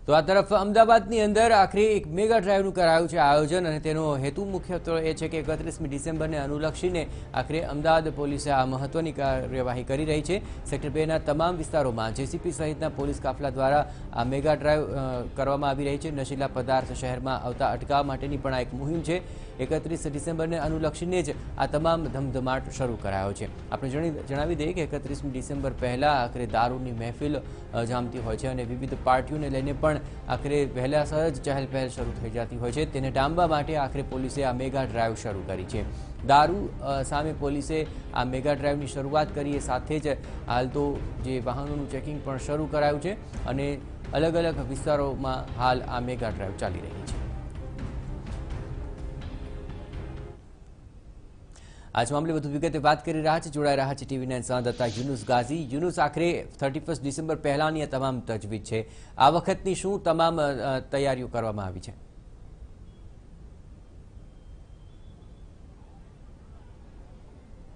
તો આ તરફ અમદાવાદની અંદર આખરે એક મેગા ડ્રાઈવનું કરાયું છે આયોજન અને તેનો હેતુ મુખ્યત્વે એ છે કે 31મી ડિસેમ્બરને અનુલક્ષીને આખરે અમદાવાદ પોલીસે આ મહત્વની કાર્યવાહી કરી રહી છે। સેક્ટર 2ના તમામ વિસ્તારોમાં જેસીપી સહિતના પોલીસ કાફલા દ્વારા આ મેગા ડ્રાઈવ કરવામાં આવી રહી છે। નશીલા પદાર્થ શહેરમાં આવતા અટકાવવા માટેની પણ આ એક મુહિમ છે। 31 ડિસેમ્બરને અનુલક્ષીને જ આ તમામ ધમધમાટ શરૂ કરાયો છે। આપણે જણાવી દઈએ કે 31મી ડિસેમ્બર પહેલાં આખરે દારૂની મહેફિલ જામતી હોય છે અને વિવિધ પાર્ટીઓને લઈને પણ આખરે વહેલાસર જ ચહેલ પહેલ શરૂ થઈ જતી હોય છે। તેને ડામવા માટે આખરે પોલીસે આ મેગા ડ્રાઈવ શરૂ કરી છે। દારૂ સામે પોલીસે આ મેગા ડ્રાઈવની શરૂઆત કરી એ સાથે જ હાલ તો જે વાહનોનું ચેકિંગ પણ શરૂ કરાયું છે અને અલગ અલગ વિસ્તારોમાં હાલ આ મેગા ડ્રાઈવ ચાલી રહી છે। आज मामले વધુ વિગતે વાત કરી રહ્યા છે જોડાઈ રહ્યા છે ટીવી 9 સંવાદદાતા યુનુસ ગાઝી। યુનુસ, આખરે 31 ડિસેમ્બર પહેલાની તમામ તજવીજ છે, આ વખતની શું તમામ તૈયારીઓ કરવામાં આવી છે?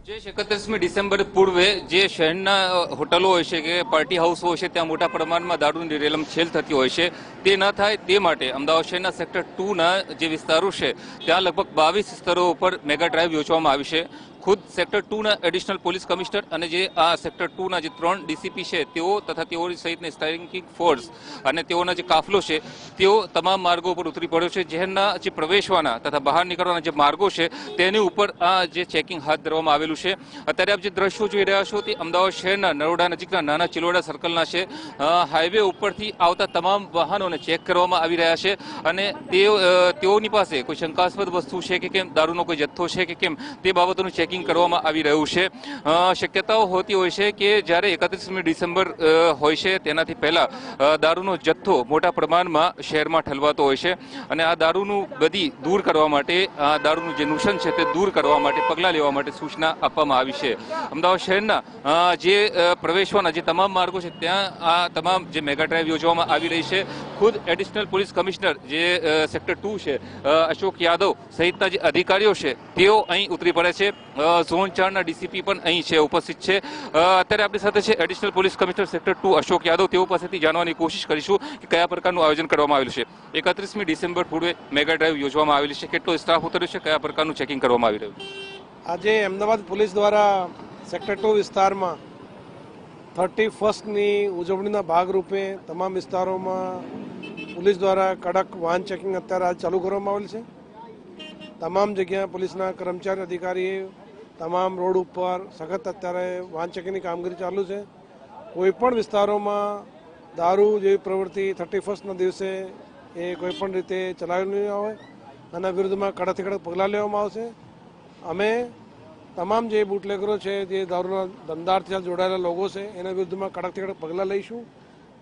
જે 31મી ડિસેમ્બર પૂર્વે જે શહેરના હોટલો હોય છે કે પાર્ટી હાઉસ હોય છે ત્યાં મોટા પ્રમાણમાં દારૂની રેલમછેલ થતી હોય છે, તે ન થાય તે માટે અમદાવાદ શહેરના સેક્ટર 2ના જે વિસ્તારો છે ત્યાં લગભગ 22 વિસ્તારો ઉપર મેગા ડ્રાઈવ યોજવામાં આવી છે। ખુદ સેક્ટર 2ના એડિશનલ પોલીસ કમિશનર અને જે આ સેક્ટર 2ના જે 3 ડીસીપી છે તેઓ તથા તેઓ સહિતની સ્ટ્રાઇકિંગ ફોર્સ અને તેઓના જે કાફલો છે તેઓ તમામ માર્ગો ઉપર ઉતરી પડ્યો છે। શહેરના જે પ્રવેશવાના તથા બહાર નીકળવાના જે માર્ગો છે તેની ઉપર આ જે ચેકિંગ હાથ ધરવામાં આવેલું છે। અત્યારે આપ જે દ્રશ્યો જોઈ રહ્યા છો તે અમદાવાદ શહેરના નરોડા નજીકના નાના ચિલોડા સર્કલના છે। હાઈવે ઉપરથી આવતા તમામ વાહનોને ચેક કરવામાં આવી રહ્યા છે અને તેઓની પાસે કોઈ શંકાસ્પદ વસ્તુ છે કે કેમ, દારૂનો કોઈ જથ્થો છે કે કેમ, તે બાબતોનું ચેકિંગ કરવામાં આવી રહ્યું છે। શક્યતાઓ હોતી હોય છે કે જ્યારે 31મી ડિસેમ્બર હોય છે તેનાથી પહેલા દારૂનો જથ્થો મોટા પ્રમાણમાં શહેરમાં ઠલવાતો હોય છે અને આ દારૂનું ગદી દૂર કરવા માટે, આ દારૂનું જે નુકસાન છે તે દૂર કરવા માટે પગલાં લેવા માટે સૂચના આપવામાં આવી છે। અમદાવાદ શહેરના જે પ્રવેશવાના જે તમામ માર્ગો છે ત્યાં આ તમામ જે મેગા ડ્રાઈવ યોજવામાં આવી રહી છે। ખુદ એડિશનલ પોલીસ કમિશનર જે સેક્ટર 2 છે અશોક યાદવ સહિતના જે અધિકારીઓ છે તેઓ અહીં ઉતરી પડે છે। ઝોન 4ના ડીસીપી પણ અહીં છે, ઉપસ્થિત છે। અત્યારે આપણી સાથે છે additional police commissioner sector 2 Ashok Yadav. તેઓ પાસેથી જાણવાની કોશિશ કરીશું કે કયા પ્રકારનું આયોજન કરવામાં આવેલું છે। 31મી ડિસેમ્બર પૂર્વે મેગા ડ્રાઈવ યોજવામાં આવેલી છે, કેટલો સ્ટાફ ઉતર્યો છે, કયા પ્રકારનું ચેકિંગ કરવામાં આવી રહ્યું છે? આજે અમદાવાદ પોલીસ દ્વારા સેક્ટર 2 વિસ્તારમાં 31ની ઉજવણીના ભાગરૂપે તમામ વિસ્તારોમાં પોલીસ દ્વારા કડક વાહન ચેકિંગ અત્યારે આજ ચાલુ કરવામાં આવેલ છે। તમામ જગ્યાએ પોલીસના કર્મચારી અધિકારી તમામ રોડ ઉપર સખત અત્યારે વાહન ચેકિંગની કામગીરી ચાલુ છે। કોઈપણ વિસ્તારોમાં દારૂ જેવી પ્રવૃત્તિ 31ના દિવસે એ કોઈપણ રીતે ચલાવી નહીં આવે અને વિરુદ્ધમાં કડકથી કડક પગલાં લેવામાં આવશે। અમે તમામ જે બુટલેગરો છે, જે દારૂના ધંધાથી જોડાયેલા લોકો છે એના વિરુદ્ધમાં કડકથી કડક પગલાં લઈશું।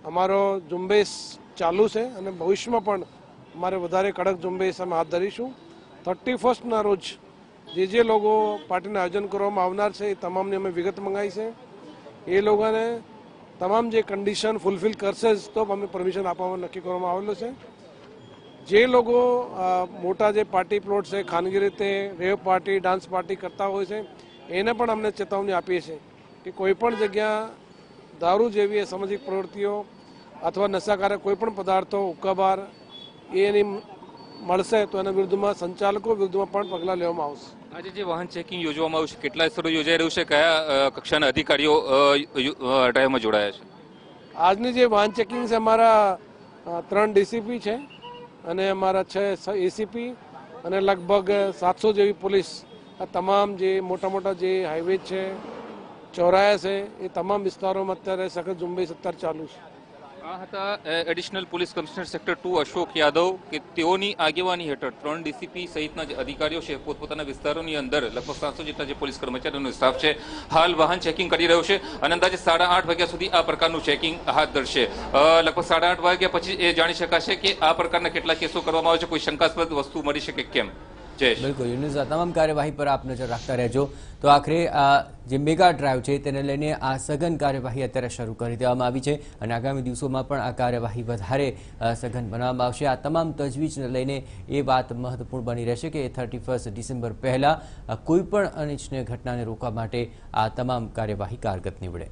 અમારો ઝુંબેશ ચાલુ છે અને ભવિષ્યમાં પણ અમારે વધારે કડક ઝુંબેશ અમે હાથ ધરીશું। 31ના રોજ જે લોકો પાર્ટીનું આયોજન કરવામાં આવનાર છે એ તમામની અમે વિગત મંગાવી છે। એ લોકોને તમામ જે કન્ડિશન ફૂલફિલ કરશે તો અમે પરમિશન આપવામાં નક્કી કરવામાં આવેલો છે। જે લોકો મોટા જે પાર્ટી પ્લોટ છે, ખાનગી રીતે રેવ પાર્ટી, ડાન્સ પાર્ટી કરતા હોય છે એને પણ અમને ચેતવણી આપીએ છીએ કે કોઈપણ જગ્યા દારૂ જેવી અસામાજિક પ્રવૃત્તિઓ અથવા નશાકારક કોઈપણ પદાર્થો, હુક્કાબાર એની મળશે તો એના વિરુદ્ધમાં સંચાલકો વિરુદ્ધમાં પણ પગલાં લેવામાં આવશે। આજે જે વાહન ચેકિંગ યોજવામાં આવ્યું છે, કેટલા સ્થળો યોજાઈ રહ્યું છે, કયા કક્ષાના અધિકારીઓ ડ્રાઈવમાં જોડાયા છે? આજની જે વાહન ચેકિંગ છે અમારા 3 ડીસીપી છે અને અમારા 6 એસીપી અને લગભગ 700 જેવી પોલીસ આ તમામ જે મોટા જે હાઈવે છે, ચોરાયા છે એ તમામ વિસ્તારોમાં અત્યારે સખત ઝુંબેશ અત્યારે ચાલુ છે। આ હતા additional police commissioner sector 2 Ashok Yadav કે તેઓની આગેવાની હેઠળ 3 ડીસીપી સહિતના જે અધિકારીઓ છે પોતપોતાના વિસ્તારોની અંદર લગભગ 700 જેટલા જે પોલીસ કર્મચારીઓનો સ્ટાફ છે હાલ વાહન ચેકિંગ કરી રહ્યો છે અને અંદાજે 8:30 વાગ્યા સુધી આ પ્રકારનું ચેકિંગ હાથ ધરશે। લગભગ 8:30 વાગ્યા પછી એ જાણી શકાશે કે આ પ્રકારના કેટલા કેસો કરવામાં આવે છે, કોઈ શંકાસ્પદ વસ્તુ મળી શકે કેમ। બિલકુલ યુનુસ, તમામ કાર્યવાહી પર આપ નજર રાખતા રહેજો। તો આખરે આ જે મેગા ડ્રાઈવ છે તેને લઈને આ સઘન કાર્યવાહી અત્યારે શરૂ કરી દેવામાં આવી છે અને આગામી દિવસોમાં પણ આ કાર્યવાહી વધારે સઘન બનાવવામાં આવશે। આ તમામ તજવીજને લઈને એ વાત મહત્વપૂર્ણ બની રહેશે કે 31 ડિસેમ્બર પહેલાં કોઈપણ અનિચ્છનીય ઘટનાને રોકવા માટે આ તમામ કાર્યવાહી કારગત નીવડે।